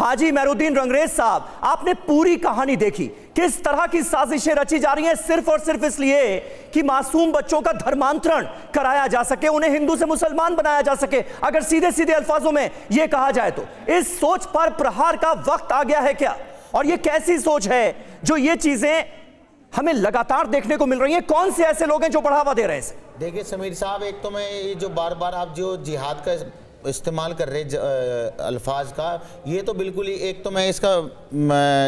हाजी मेहरुद्दीन रंगरेज साहब, आपने पूरी कहानी देखी, किस तरह की साजिशें रची जा रही हैं सिर्फ और सिर्फ इसलिए कि मासूम बच्चों का धर्मांतरण कराया जा सके, उन्हें हिंदू से मुसलमान बनाया जा सके। अगर सीधे सीधे अल्फाजों में यह कहा जाए तो इस सोच पर प्रहार का वक्त आ गया है क्या? और यह कैसी सोच है जो ये चीजें हमें लगातार देखने को मिल रही हैं? कौन से ऐसे लोग हैं जो बढ़ावा दे रहे हैं इसे? देखिए समीर साहब, एक तो मैं ये जो बार बार आप जो जिहाद का इस्तेमाल कर रहे अल्फाज का, ये तो बिल्कुल ही, एक तो मैं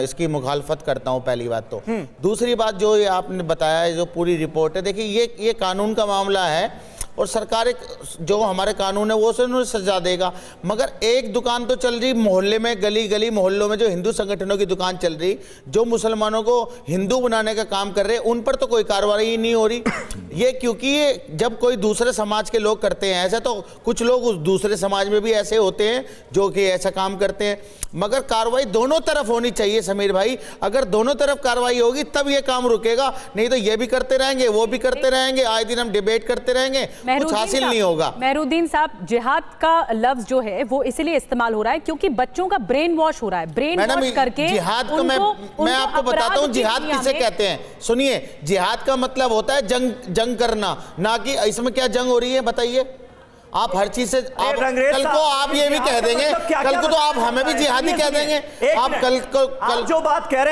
इसकी मुखालफत करता हूँ पहली बात तो। दूसरी बात जो ये आपने बताया है, जो पूरी रिपोर्ट है, देखिए ये कानून का मामला है और सरकार एक जो हमारे कानून है वो से उन्हें सजा देगा। मगर एक दुकान तो चल रही मोहल्ले में, गली गली मोहल्लों में जो हिंदू संगठनों की दुकान चल रही, जो मुसलमानों को हिंदू बनाने का काम कर रहे हैं, उन पर तो कोई कार्रवाई ही नहीं हो रही। ये क्योंकि ये जब कोई दूसरे समाज के लोग करते हैं ऐसा, तो कुछ लोग उस दूसरे समाज में भी ऐसे होते हैं जो कि ऐसा काम करते हैं। मगर कार्रवाई दोनों तरफ होनी चाहिए समीर भाई। अगर दोनों तरफ कार्रवाई होगी तब ये काम रुकेगा, नहीं तो ये भी करते रहेंगे, वो भी करते रहेंगे, आए दिन हम डिबेट करते रहेंगे, कुछ हासिल नहीं होगा। मेहरुद्दीन साहब, जिहाद का लफ्ज जो है वो इसलिए इस्तेमाल हो रहा है क्योंकि बच्चों का ब्रेन वॉश हो रहा है। ब्रेन वॉश करके जिहाद को मैं आपको बताता हूँ जिहाद किसे कहते हैं। सुनिए, जिहाद का मतलब होता है जंग करना, ना कि इसमें क्या जंग हो रही है बताइए आप। हर चीज से आप कल को आप ये भी कह देंगे, कल को तो आप हमें भी जिहादी कह देंगे। आप कल जो बात कह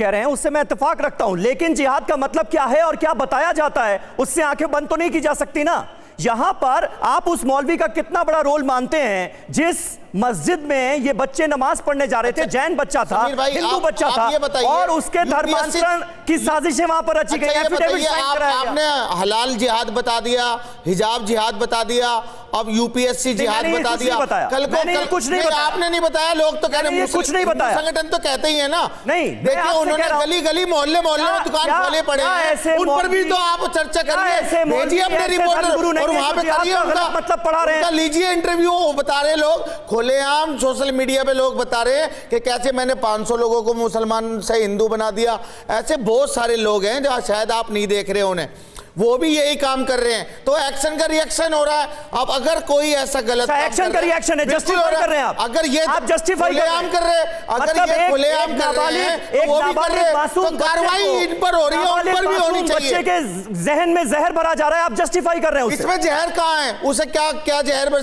रहे हैं उससे मैं इत्तेफाक रखता हूं, लेकिन जिहाद का मतलब क्या है और क्या बताया जाता है उससे आंखें बंद तो नहीं की जा सकती ना। यहां पर आप उस मौलवी का कितना बड़ा रोल मानते हैं जिस मस्जिद में ये बच्चे नमाज पढ़ने जा रहे थे, जैन बच्चा था, हिंदू बच्चा था, और उसके धर्मांतरण की साजिशें वहां पर रची गई। आपने हलाल जिहाद बता दिया, हिजाब जिहाद बता दिया, अब यूपीएससी जिहाद बता दिया। कल को कुछ नहीं बताया, आपने नहीं बताया, लोग तो कह रहे हैं कुछ नहीं बताया, संगठन तो कहते ही है ना। नहीं, देखिए उन्होंने गली गली मोहल्ले मोहल्ले में दुकान खोले पड़े हैं, उन पर भी तो आप चर्चा करिए, भेजिए अपने रिपोर्टर और वहां पे करिए उनका मतलब पढ़ा रहे हैं, लीजिए इंटरव्यू, बता रहे लोग खुलेआम सोशल मीडिया पे लोग बता रहे हैं कि कैसे मैंने 500 लोगों को मुसलमान से हिंदू बना दिया। ऐसे बहुत सारे लोग हैं जो शायद आप नहीं देख रहे उन्हें, वो भी यही काम कर रहे हैं। तो एक्शन का रिएक्शन हो रहा है। अब अगर कोई ऐसा गलत एक्शन का रिएक्शन है, जस्टिफाई कर रहे हैं अगर ये आप जस्टिफाई कर रहे हैं, अगर ये खुलेआम कर रहे हैं तो वो भी कर रहे हैं, तो कार्रवाई इन पर हो रही है, उन पर भी होनी चाहिए। बच्चे के जहन में जहर भरा जा रहा है, आप जस्टिफाई कर रहे हैं। इसमें जहर कहाँ है? उसे क्या जहर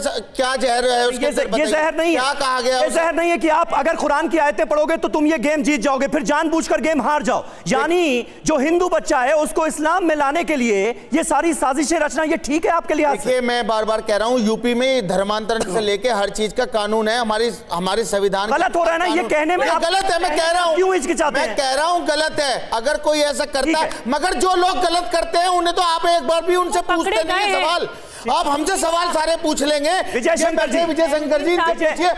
है? ये जहर नहीं है, क्या कहा गया? ये जहर नहीं है कि आप अगर कुरान की आयतें पढ़ोगे तो तुम ये गेम जीत जाओगे, फिर जानबूझकर गेम हार जाओ। यानी जो हिंदू बच्चा है उसको इस्लाम में लाने के लिए ये सारी साजिशें रचना, ये ठीक है आपके लिए? देखिए मैं बार बार कह रहा हूं, यूपी में धर्मांतरण से लेके हर चीज का कानून है, हमारे संविधान गलत हो रहा है ना ये कहने में? गलत है, मैं कह रहा हूं, क्यों हिचकिचाते हैं? मैं कह रहा हूं गलत है अगर कोई ऐसा करता है, मगर जो लोग गलत करते हैं उन्हें तो आप एक बार भी उनसे पूछते नहीं है सवाल। आप हमसे सवाल सारे पूछ लेंगे। विजय शंकर जी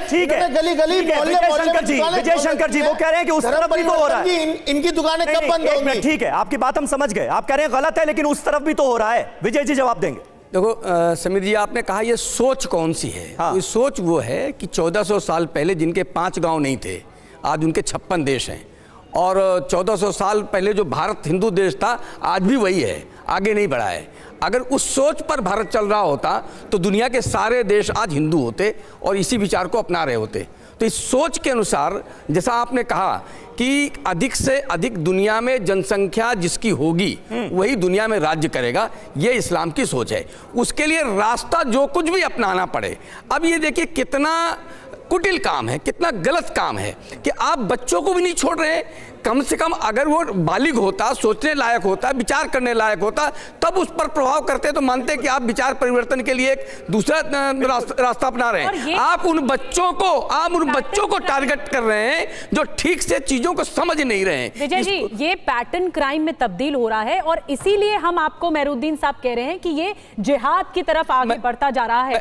ठीक है, गली गली मोहल्ले विजय शंकर जी वो कह रहे हैं कि उस तरफ भी तो हो रहा है, इनकी दुकानें कब बंद होंगी? ठीक है, आपकी बात हम समझ गए, आप कह रहे हैं गलत है लेकिन उस तरफ भी तो हो रहा है। विजय जी जवाब देंगे। देखो समीर जी, आपने कहा ये सोच कौन सी है? हाँ। तो सोच वो है कि 1400 साल पहले जिनके 5 गांव नहीं थे, आज उनके 56 देश हैं, और 1400 साल पहले जो भारत हिंदू देश था आज भी वही है, आगे नहीं बढ़ा है। अगर उस सोच पर भारत चल रहा होता तो दुनिया के सारे देश आज हिंदू होते और इसी विचार को अपना रहे होते। तो इस सोच के अनुसार जैसा आपने कहा कि अधिक से अधिक दुनिया में जनसंख्या जिसकी होगी वही दुनिया में राज्य करेगा, ये इस्लाम की सोच है। उसके लिए रास्ता जो कुछ भी अपनाना पड़े। अब ये देखिए कितना कुटिल काम है, कितना गलत काम है कि आप बच्चों को भी नहीं छोड़ रहे। कम से कम अगर वो बालिग होता, सोचने लायक होता, विचार करने लायक होता, तब उस पर प्रभाव करते तो मानते कि आप विचार परिवर्तन के लिए एक दूसरा रास्ता अपना रहे हैं। आप उन बच्चों को टारगेट कर रहे हैं जो ठीक से चीजों को समझ नहीं रहे हैं। विजय जी, ये पैटर्न क्राइम में तब्दील हो रहा है और इसीलिए हम आपको मेहरुद्दीन साहब कह रहे हैं कि ये जिहाद की तरफ आगे बढ़ता जा रहा है।